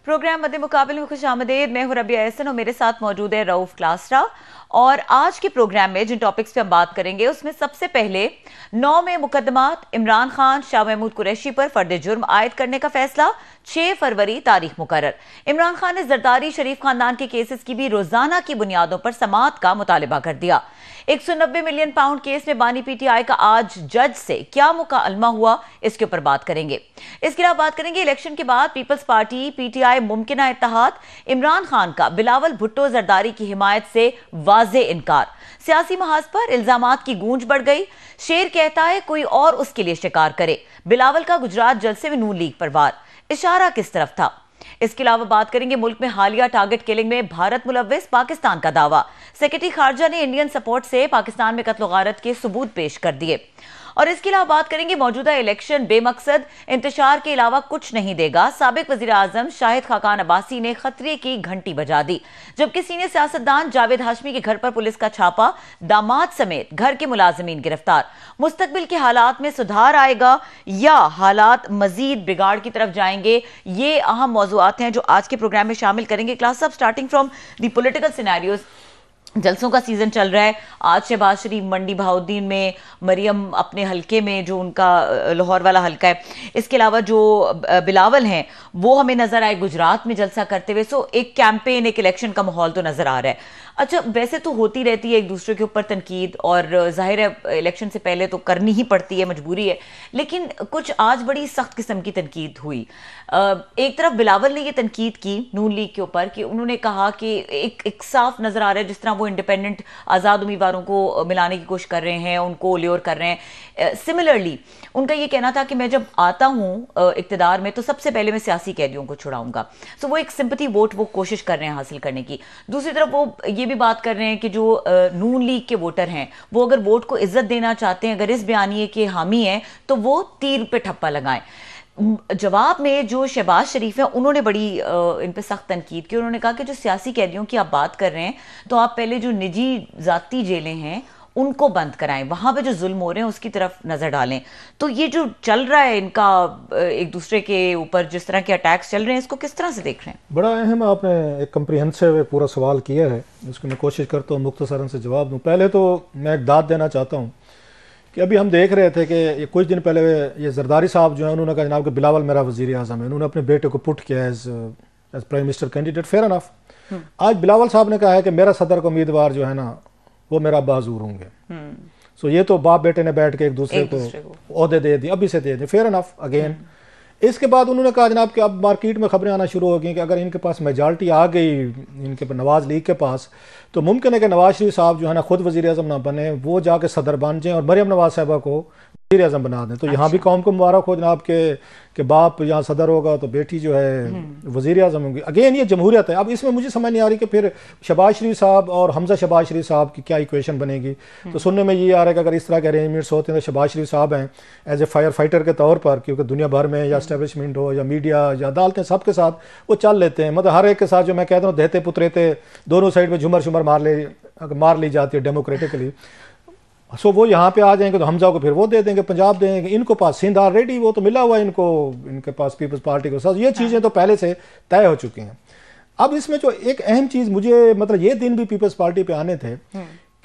Programme मध्य मुकाबले में खुश आमदेद। मैं हूं रबिया एहसन और मेरे साथ मौजूद है रऊफ क्लासरा। और आज के प्रोग्राम में जिन टॉपिक्स पे हम बात करेंगे उसमें सबसे पहले 9 में मुकदमात, इमरान खान शाह महमूद कुरैशी पर फर्द जुर्म आयद करने का फैसला, 6 फरवरी तारीख मुकर्रर। इमरान खान ने जरदारी शरीफ खानदान के केसेस की भी रोजाना की बुनियादों पर समाअत का मुतालबा कर दिया। 190 मिलियन पाउंड केस में बानी पीटीआई का आज जज से क्या मुकालमा हुआ, इसके ऊपर बात करेंगे। इसके अलावा बात करेंगे इलेक्शन के बाद पीपल्स पार्टी पीटीआई मुमकिना इत्तेहाद, इमरान खान का बिलावल भुट्टो जरदारी की हिमायत से वाज़े इनकार, सियासी महाज पर इल्जामात की गूंज बढ़ गई, शेर कहता है कोई और उसके लिए शिकार करे, बिलावल का गुजरात जलसे में नून लीग पर वार, इशारा किस तरफ था। इसके अलावा बात करेंगे मुल्क में हालिया टारगेट किलिंग में भारत मुलव्विस, पाकिस्तान का दावा, सेक्रेटरी खारजा ने इंडियन सपोर्ट से पाकिस्तान में कत्ल गारत के सबूत पेश कर दिए। और इसके अलावा बात करेंगे मौजूदा इलेक्शन बेमकसद इंतशार के अलावा कुछ नहीं देगा, साबिक वजीर आजम शाहिद खाकान अब्बासी ने खतरे की घंटी बजा दी। जबकि सीनियर सियासतदान जावेद हाशमी के घर पर पुलिस का छापा, दामाद समेत घर के मुलाजिमीन गिरफ्तार। मुस्तकबिल के हालात में सुधार आएगा या हालात मजीद बिगाड़ की तरफ जाएंगे, ये अहम मौज़ूआत हैं जो आज के प्रोग्राम में शामिल करेंगे। क्लास अब starting from the political scenarios. जलसों का सीजन चल रहा है। आज शहबाज शरीफ मंडी बहाउद्दीन में, मरियम अपने हलके में जो उनका लाहौर वाला हलका है, इसके अलावा जो बिलावल हैं वो हमें नजर आए गुजरात में जलसा करते हुए। सो एक कैंपेन, एक इलेक्शन का माहौल तो नजर आ रहा है। अच्छा, वैसे तो होती रहती है एक दूसरे के ऊपर तनकीद, और जाहिर है इलेक्शन से पहले तो करनी ही पड़ती है, मजबूरी है, लेकिन कुछ आज बड़ी सख्त किस्म की तनकीद हुई। एक तरफ बिलावल ने ये तनकीद की नून लीग के ऊपर कि उन्होंने कहा कि एक साफ नजर आ रहा है जिस तरह वो इंडिपेंडेंट आज़ाद उम्मीदवारों को मिलाने की कोशिश कर रहे हैं, उनको ल्योर कर रहे हैं। सिमिलरली उनका ये कहना था कि मैं जब आता हूँ इक्तदार में तो सबसे पहले मैं सियासी कैदियों को छुड़ाऊंगा। सो वो एक सिंपैथी वोट वो कोशिश कर रहे हैं हासिल करने की। दूसरी तरफ वो ये भी बात कर रहे हैं कि जो नून लीग के वोटर हैं वो अगर वोट को इज्जत देना चाहते हैं, अगर इस बयानिए के हामी हैं, तो वो तीर पे ठप्पा लगाएं। जवाब में जो शहबाज शरीफ है उन्होंने बड़ी इन पे सख्त तनकीद की। उन्होंने कहा कि जो सियासी कैदियों की आप बात कर रहे हैं तो आप पहले जो निजी जाती जेलें हैं उनको बंद कराएं, वहां पे जो जुल्म हो रहे हैं उसकी तरफ नजर डालें। तो ये जो चल रहा है इनका एक दूसरे के ऊपर जिस तरह के अटैक्स चल रहे हैं, इसको किस तरह से देख रहे हैं? बड़ा अहम आपने एक कम्प्रिहेंसिव पूरा सवाल किया है, उसको मैं कोशिश करता हूँ मुख्तसरन से जवाब दूँ। पहले तो मैं एक दाद देना चाहता हूँ कि अभी हम देख रहे थे कि ये कुछ दिन पहले ये जरदारी साहब जो है उन्होंने कहा जनाब कि बिलावल मेरा वज़ीर आज़म है, उन्होंने अपने बेटे को पुट किया as prime minister candidate, fair enough. आज बिलावल साहब ने कहा है कि मेरा सदर का उम्मीदवार जो है ना वो मेरा अब्बा हजूर होंगे। सो ये तो बाप बेटे ने बैठ के एक दूसरे को ओहदे दे दिए, अभी से दे दिए, फेयर एनफ अगेन। इसके बाद उन्होंने कहा जनाब कि अब मार्केट में खबरें आना शुरू हो गई कि अगर इनके पास मेजॉरिटी आ गई इनके नवाज लीग के पास, तो मुमकिन है कि नवाज शरीफ साहब जो है ना खुद वज़ीर आज़म ना बने, वो जाके सदर बन जाएं और मरियम नवाज साहबा को वज़ीर आज़म बना दें। तो यहाँ भी कौम को मुबारक हो जनाब के बाप यहाँ सदर होगा तो बेटी जो है वज़ीर आज़म होंगी। अगेन ये जमहूरियत है। अब इसमें मुझे समझ नहीं आ रही कि फिर शहबाज शरीफ साहब और हमजा शहबाज शरीफ साहब की क्या इक्वेशन बनेगी। तो सुनने में ये आ रहा है कि अगर इस तरह के अरेंजमेंट्स होते हैं तो शहबाज शरीफ साहब हैं एज ए फायर फाइटर के तौर पर, क्योंकि दुनिया भर में या एस्टेब्लिशमेंट हो या मीडिया या अदालतें सबके साथ वो चल लेते हैं, मतलब हर एक के साथ जो मैं कहता हूँ देते पुतरेते दोनों साइड में झुमर शुमर मार ली जाती है डेमोक्रेटिकली। सो वो यहाँ पे आ जाएंगे तो हमजा को फिर वो दे देंगे, पंजाब देंगे, इनको पास सिंध ऑलरेडी वो तो मिला हुआ है इनको, इनके पास पीपल्स पार्टी को साथ, ये चीज़ें तो पहले से तय हो चुकी हैं। अब इसमें जो एक अहम चीज़ मुझे मतलब ये दिन भी पीपल्स पार्टी पे आने थे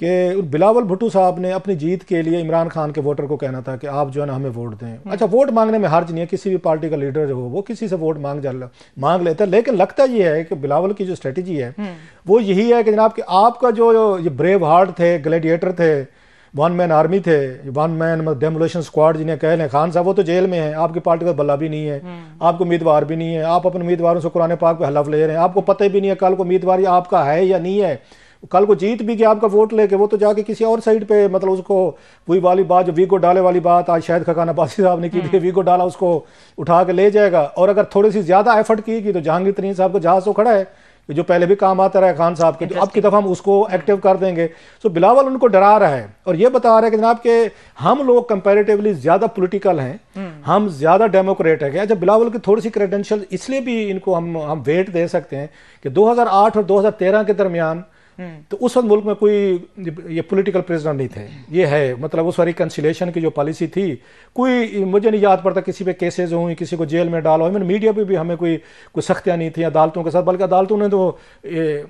कि बिलावल भुट्टो साहब ने अपनी जीत के लिए इमरान खान के वोटर को कहना था कि आप जो है ना हमें वोट दें। अच्छा, वोट मांगने में हर्ज नहीं है, किसी भी पार्टी का लीडर जो हो वो किसी से वोट मांग लेता है, लेकिन लगता ये है कि बिलावल की जो स्ट्रेटजी है वो यही है कि जनाब कि आपका जो ये ब्रेव हार्ट थे, ग्लैडिएटर थे, वन मैन आर्मी थे, वन मैन डेमोलेशन स्क्वाड जिन्हें कह लें, खान साहब वो तो जेल में है, आपकी पार्टी का बल्ला भी नहीं है, आपको उम्मीदवार भी नहीं है, आप अपने उम्मीदवारों से कुरान पाक पे हलफ ले रहे हैं, आपको पता भी नहीं है कल को उम्मीदवार आपका है या नहीं है, कल को जीत भी गया आपका वोट लेके वो तो जाके किसी और साइड पे मतलब उसको वही वाली बात जो वीगो डाले वाली बात आज शायद खाकान अब्बासी साहब ने की थी, वीगो डाला उसको उठा के ले जाएगा। और अगर थोड़ी सी ज्यादा एफर्ट की तो जहांगीर तरीन साहब का जहाज तो खड़ा है जो पहले भी काम आता रहा है खान साहब के, तो अब की दफा हम उसको एक्टिव कर देंगे। सो बिलावल उनको डरा रहा है और ये बता रहा है कि जनाब के हम लोग कंपैरेटिवली ज्यादा पॉलिटिकल हैं, हम ज्यादा डेमोक्रेट है। अच्छा, बिलावल की थोड़ी सी क्रेडेंशियल इसलिए भी इनको हम वेट दे सकते हैं कि 2008 और 2013 के दरमियान तो उस वक्त मुल्क में कोई ये पॉलिटिकल प्रिजनर नहीं थे। ये है मतलब उस रिकन्सिलेशन की जो पॉलिसी थी, कोई मुझे नहीं याद पड़ता किसी पे केसेस हुई, किसी को जेल में डाला, इवन मीडिया पे भी हमें कोई सख्तियाँ नहीं थी अदालतों के साथ, बल्कि अदालतों ने तो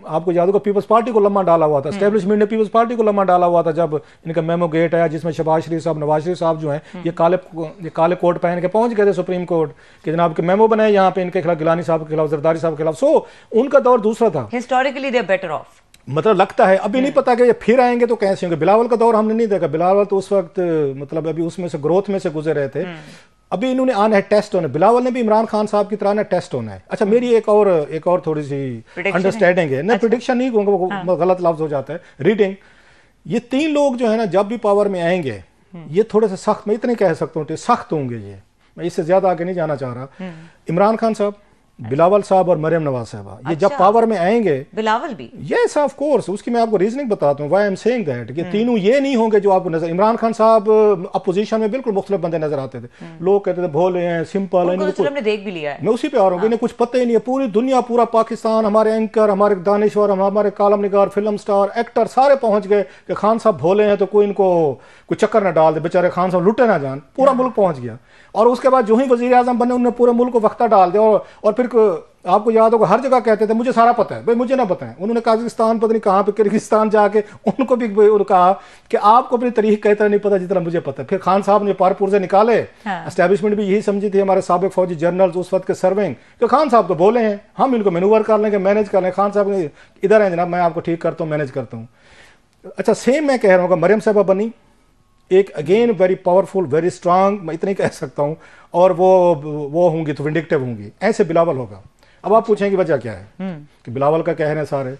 आपको याद होगा पीपल्स पार्टी को लम्मा डाला हुआ था, एस्टेब्लिशमेंट ने पीपल्स पार्टी को लम्मा डाला हुआ था जब इनका मेमो गेट आया जिसमें शहबाज शरीफ साहब, नवाज शरीफ साहब जो हैं ये काले कोट पहन के पहुंच गए थे सुप्रीम कोर्ट कि जनाब के मेमो बनाए यहाँ पे इनके खिलाफ, गिलानी साहब के खिलाफ, जरदारी साहब के खिलाफ। सो उनका दौर दूसरा था। Historically they are better off, मतलब लगता है, अभी नहीं पता कि ये फिर आएंगे तो कैसे होंगे। बिलावल का दौर हमने नहीं देखा, बिलावल तो उस वक्त मतलब अभी उसमें से ग्रोथ में से गुजर रहे थे। अभी इन्होंने आना है, टेस्ट होना है। बिलावल ने भी इमरान खान साहब की तरह ना टेस्ट होना है। अच्छा, मेरी एक और थोड़ी सी अंडरस्टैंडिंग है, नहीं प्रिडिक्शन नहीं कहूँगा, वो गलत लफ्ज हो जाता है, रीडिंग। ये तीन लोग जो है ना जब भी पावर में आएंगे ये थोड़े से सख्त, मैं इतने कह सकता हूँ सख्त होंगे ये, मैं इससे ज्यादा आगे नहीं जाना चाह रहा। इमरान खान साहब, बिलावल साहब और मरियम नवाज साहबा, ये जब पावर में आएंगे, बिलावल भी, यस ऑफ कोर्स, उसकी मैं आपको रीजनिंग बताता हूँ, why I am saying that, कि तीनों ये नहीं होंगे जो आपको नजर। इमरान खान साहब अपोजिशन में बिल्कुल मुख्तलिफ बंदे नजर आते थे, लोग कहते थे भोले हैं, सिंपल हैं, हमने देख भी लिया है। मैं उसी पे आ रहा हूँ, इन्हें कुछ पता ही नहीं है। पूरी दुनिया, पूरा पाकिस्तान, हमारे एंकर, हमारे दानिश्वर, हमारे कालम निगार, फिल्म स्टार, एक्टर सारे पहुंच गए कि खान साहब भोले हैं तो कोई इनको कोई चक्कर ना डाल दे, बेचारे खान साहब लुटे ना जान। पूरा मुल्क पहुंच गया। और उसके बाद जो ही वजीर आजम बने उन्होंने पूरे मुल्क को वक्ता डाल दिया। और फिर आपको याद होगा हर जगह कहते थे मुझे सारा पता है, भाई मुझे ना पता है। उन्होंने काजाकिस्तान पता नहीं कहाँ पे, किर्गिस्तान जाके उनको भी कहा कि आपको अपनी तारीख का इतना नहीं पता जितना मुझे पता है। फिर खान साहब ने पारपुर से निकाले, एस्टैब्लिशमेंट भी यही समझी थी, हमारे साबिक फौजी जनरल उस वक्त के सर्विंग, कि खान साहब तो बोले हैं हम इनको मैनूवर कर लेंगे, मैनेज कर लेंगे। खान साहब ने इधर है जनाब, मैं आपको ठीक करता हूँ, मैनेज करता हूँ। अच्छा, सेम मैं कह रहा हूँ, मरियम साहबा बनी एक again very powerful, very strong, मैं इतना ही कह सकता हूँ। और वो होंगी तो विंडिक्टिव होंगी। ऐसे बिलावल होगा। अब आप पूछेंगे वजह क्या है कि बिलावल का कह रहे हैं सारे,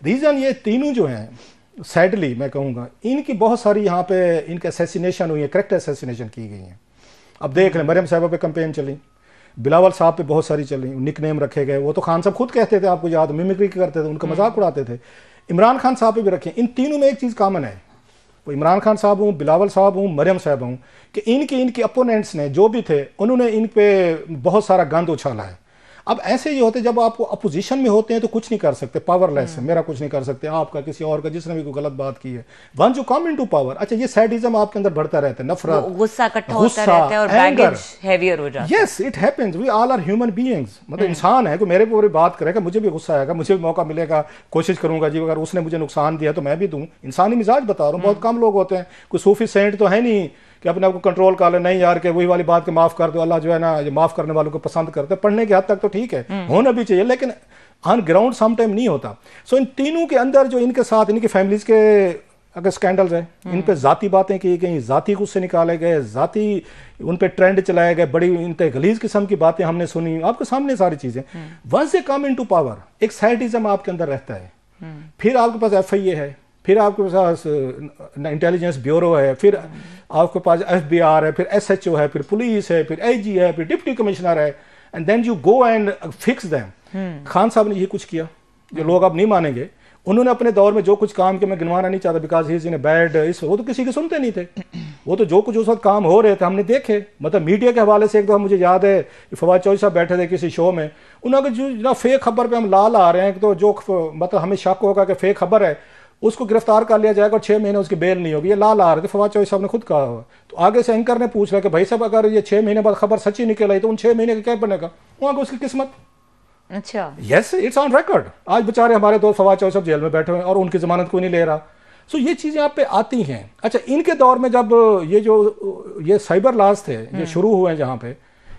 रीजन ये तीनों जो हैं सैडली मैं कहूँगा इनकी बहुत सारी यहाँ पे इनके असैसिनेशन हुई है, करेक्ट असैसिनेशन की गई हैं। अब देख लें, मरियम साहबा पे कंपेन चली, बिलावल साहब पे बहुत सारी चली, निक नेम रखे गए। वो तो खान साहब खुद कहते थे, आपको याद, मिमिक्री करते थे, उनका मजाक उड़ाते थे। इमरान खान साहब पे भी रखे। इन तीनों में एक चीज़ कॉमन है, वो इमरान खान साहब हूँ, बिलावल साहब हूँ, मरियम साहब हूँ, कि इनके अपोनेंट्स ने जो भी थे उन्होंने इन पे बहुत सारा गंद उछाला है। अब ऐसे ये होते जब आप अपोजिशन में होते हैं तो कुछ नहीं कर सकते, पावरलेस है, मेरा कुछ नहीं कर सकते, आपका किसी और का, जिसने भी कोई गलत बात की है। Once you come into power, अच्छा ये सैडिज्म आपके अंदर बढ़ता रहता है, नफरत, गुस्सा इकट्ठा होता रहता है और बैगेज हेवियर हो जाता है। Yes, it happens, we all are human beings. मतलब इंसान है, कोई मेरे पे बात करेगा मुझे भी गुस्सा आएगा, मुझे भी मौका मिलेगा, कोशिश करूंगा जी, अगर उसने मुझे नुकसान दिया तो मैं भी दूं। इंसानी मिजाज बता रहा हूँ, बहुत कम लोग होते हैं, कोई सूफी सेंट तो है नहीं कि अपने आपको कंट्रोल कर ले, नहीं यार के वही वाली बात के माफ कर दो, अल्लाह जो है ना ये माफ करने वालों को पसंद करते हैं। पढ़ने की हद तक तो ठीक है, होना भी चाहिए, लेकिन ऑन ग्राउंड सम टाइम नहीं होता। सो इन तीनों के अंदर जो इनके साथ इनकी फैमिलीज के अगर स्कैंडल्स है, इन पे जाती बातें की गई, जाती गुस्से निकाले गए, जाती उन पे ट्रेंड चलाए गए, बड़ी इन पे गलीज किस्म की बातें हमने सुनी, आपके सामने सारी चीजें। Once they come into power, एक साइडिज्म आपके अंदर रहता है। फिर आपके पास FIA है, फिर आपके पास इंटेलिजेंस ब्यूरो है, फिर आपके पास FBR है, फिर SHO है, फिर पुलिस है, फिर IG है, फिर डिप्टी कमिश्नर है, and then you go and fix them. Khan साहब ने ये कुछ किया जो लोग अब नहीं मानेंगे। उन्होंने अपने दौर में जो कुछ काम किया, मैं गिनवाना नहीं चाहता because he is in bad, वो तो किसी के सुनते नहीं थे। वो तो जो कुछ उस वक्त काम हो रहे थे हमने देखे। मतलब मीडिया के हवाले से एक दफा मुझे याद है फवाद चौधरी साहब बैठे थे किसी शो में, उन्होंने जो फेक खबर पे हम लाल आ रहे हैं, तो जो मतलब हमें शक होगा कि फेक खबर है उसको गिरफ्तार कर लिया जाएगा और 6 महीने उसकी बेल नहीं होगी, ये लाल आ रहे थे। फवाद चौधरी साहब ने खुद कहा हुआ। तो आगे से एंकर ने पूछ रहा कि भाई साहब अगर ये 6 महीने बाद खबर सच्ची निकल आई तो उन 6 महीने का क्या बनेगा, वहां उसकी किस्मत। अच्छा, यस, इट्स ऑन रिकॉर्ड। आज बेचारे हमारे दोस्त फवाद चौधरी साहब जेल में बैठे हुए हैं और उनकी जमानत कोई नहीं ले रहा। सो ये चीजें आप पे आती हैं। अच्छा, इनके दौर में जब ये साइबर लॉज थे ये शुरू हुए हैं जहाँ पे,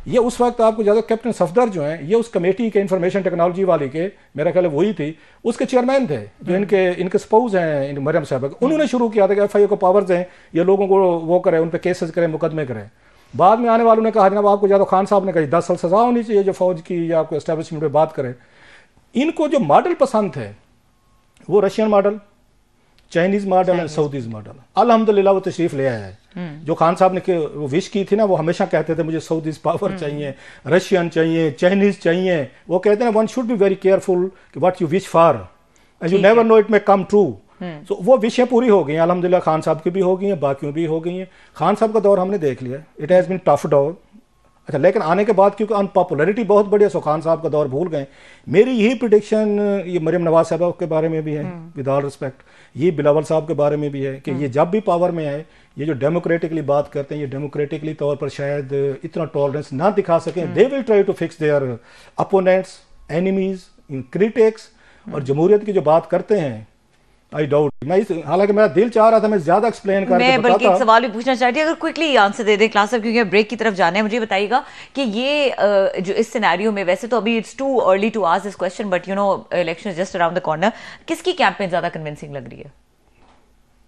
ये उस वक्त आपको ज़्यादा कैप्टन सफदर जो हैं, ये उस कमेटी के इंफॉर्मेशन टेक्नोलॉजी वाली के, मेरा ख्याल वही थी, उसके चेयरमैन थे जो इनके स्पाउस हैं मरियम साहब। उन्होंने शुरू किया था कि FIA को पावर्स हैं, ये लोगों को वो करें, उन पर केसेस करें, मुकदमे करें। बाद में आने वालों ने कहा जनाब आपको ज़्यादा, खान साहब ने कहा 10 साल सजा होनी चाहिए जो फौज की या आपको एस्टेब्लिशमेंट में बात करें। इनको जो मॉडल पसंद थे वो Russian model, Chinese model and साउदीज model. अल्हम्दुलिल्लाह वो तशरीफ ले आया है। जो खान साहब ने वो विश की थी ना, वो हमेशा कहते थे मुझे साउदीज पावर चाहिए, रशियन चाहिए, चाइनीज चाहिए। वो कहते हैं one should be very careful what you wish for and you never know it may come true. तो वो विषय पूरी हो गई हैं अल्हम्दुलिल्लाह, खान साहब की भी हो गई हैं, बाकियों भी हो गई हैं। खान साहब का दौर हमने देख लिया, इट हैज़ बीन टफ दौर, अच्छा, लेकिन आने के बाद क्योंकि अनपॉपुलरिटी बहुत बढ़ी है, सो खान साहब का दौर भूल गए। मेरी यही प्रिडिक्शन ये मरियम नवाज साहब के बारे में भी है, विद ऑल रिस्पेक्ट, ये बिलावल साहब के बारे में भी है कि ये जब भी पावर में आए, ये जो डेमोक्रेटिकली बात करते हैं, ये डेमोक्रेटिकली तौर पर शायद इतना टॉलरेंस ना दिखा सकें। They will try to fix their opponents, enemies, critics, और जमहूरियत की जो बात करते हैं, आई डाउट। हालांकि मेरा दिल चाह रहा था मैं ज्यादा एक्सप्लेन करके मैं बल्कि एक सवाल भी पूछना चाहती हूँ, अगर क्विकली आंसर दे दें क्लास साहब, क्योंकि ब्रेक की तरफ जाना है। मुझे बताइएगा कि ये जो इस सिनेरियो में, वैसे तो अभी it's too early to ask this question, but you know election is just around the corner, किसकी कैंपेन ज्यादा कन्विंसिंग लग रही है?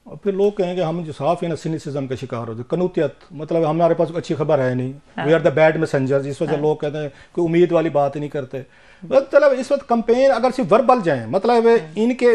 और फिर लोग कहेंगे हम जो साफ है ना सिनिसिज्म का शिकार होते, कनूतियत, मतलब हमारे पास अच्छी खबर है नहीं, we are the bad messengers, इस वजह लोग कहते हैं कोई उम्मीद वाली बात ही नहीं करते। मतलब इस वक्त कंपेन अगर सिर्फ वर्बल जाए, मतलब इनके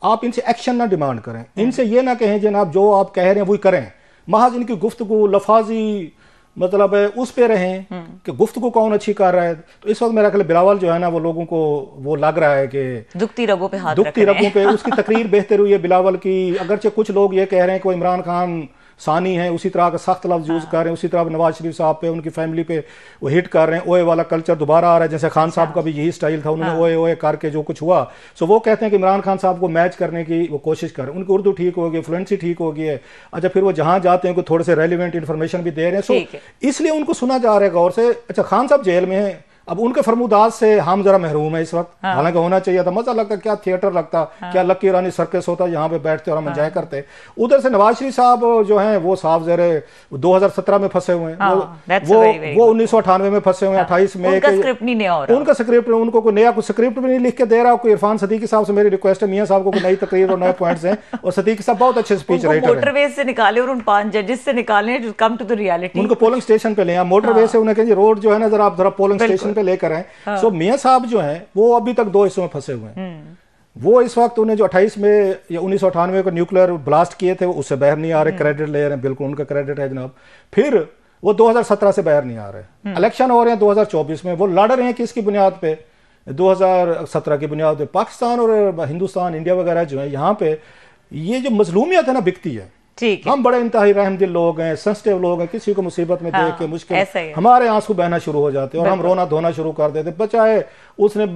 आप इनसे एक्शन ना डिमांड करें, इनसे ये ना कहें जनाब जो आप कह रहे हैं वही करें, महज इनकी गुफ्तगू लफाजी मतलब उस पे रहें कि गुफ्तगू कौन अच्छी कर रहा है। तो इस वक्त मेरा ख्याल बिलावल जो है ना वो लोगों को वो लग रहा है कि दुखती रगों पे हाथ, दुखती रगों पे उसकी तकरीर बेहतर हुई है बिलावल की। अगरचे कुछ लोग ये कह रहे हैं कि इमरान खान सानी है, उसी तरह का सख्त लफ्ज यूज कर रहे हैं, उसी तरह नवाज शरीफ साहब पे, उनकी फैमिली पे वो हिट कर रहे हैं। ओए वाला कल्चर दोबारा आ रहा है, जैसे खान साहब का भी यही स्टाइल था, उन्होंने ओए ओए करके जो कुछ हुआ। सो वो कहते हैं कि इमरान खान साहब को मैच करने की वो कोशिश कर रहे हैं, उनकी उर्दू ठीक हो गई, फ्लुएंसी ठीक हो गई है। अच्छा, फिर वो जहां जाते हैं थोड़े से रेलिवेंट इन्फॉर्मेशन भी दे रहे हैं, सो इसलिए उनको सुना जा रहा है गौर से। अच्छा, खान साहब जेल में है, अब उनके फरमुदात से हम जरा महरूम है इस वक्त। हालांकि होना चाहिए था, मजा लगता, क्या थिएटर लगता, क्या लक्की रानी सर्कस होता, यहाँ पे बैठते और हम एंजॉय करते। उधर से नवाज शरीफ साहब जो हैं वो साफ जरे 2017 में फंसे हुए हैं, वो 1998 में फंसे हुए हैं, 28 में उनका स्क्रिप्ट नहीं नया हो रहा, उनका स्क्रिप्ट, उनको कोई नया कुछ स्क्रिप्ट भी नहीं लिख के दे रहा। कोई इरफान सदीकी साहब से मेरी रिक्वेस्ट है, मियां साहब को नई तकरीर और नए पॉइंट्स हैं, और सदीकी साहब बहुत अच्छे स्पीच राइटर हैं, मोटरवे से निकाले और उन 5 जजेस से निकाले, कम टू द रियलिटी, उनको पोलिंग स्टेशन पे ले, मोटरवे से उन्हें कहें रोड जो है ना जरा आप जरा पोलिंग स्टेशन पे लेकर आए। सो मियां साहब जो हैं वो अभी तक 2 हिस्सों में फंसे हुए हैं। वो इस वक्त उन्हें जो 28 में या 1998 को न्यूक्लियर ब्लास्ट किए थे उससे बाहर नहीं आ रहे, क्रेडिट ले रहे हैं, बिल्कुल उनका क्रेडिट है जनाब। फिर वो 2017 से बाहर नहीं आ रहे, इलेक्शन हो रहे हैं 2024 में, वो लड़ रहे हैं किसकी बुनियाद पे? 2017 की बुनियाद पे। पाकिस्तान और हिंदुस्तान, इंडिया वगैरह जो है, यहाँ पे ये जो मजलूमियत है ना बिकती है। हम बड़े इंतहाई रहमदिल लोग हैं, सेंसिटिव लोग हैं, किसी को मुसीबत में देख के मुश्किल हमारे आंसू बहना शुरू हो जाते हैं और हम रोना धोना शुरू कर देते। बचाए उसने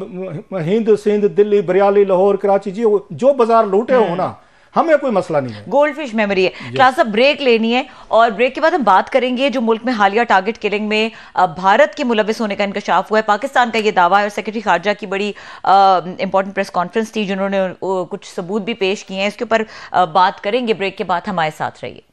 हिंद, सिंध, दिल्ली, बरियाली, लाहौर, कराची, जो बाजार लूटे हो ना, हमें कोई मसला नहीं है। गोल्ड फिश मेमोरी है। क्लास अब ब्रेक लेनी है और ब्रेक के बाद हम बात करेंगे जो मुल्क में हालिया टारगेट किलिंग में भारत के मुलविस होने का इंकशाफ हुआ है। पाकिस्तान का ये दावा है और सेक्रेटरी खारजा की बड़ी इंपॉर्टेंट प्रेस कॉन्फ्रेंस थी जिन्होंने कुछ सबूत भी पेश किए हैं। इसके ऊपर बात करेंगे ब्रेक के बाद, हमारे साथ रहिए।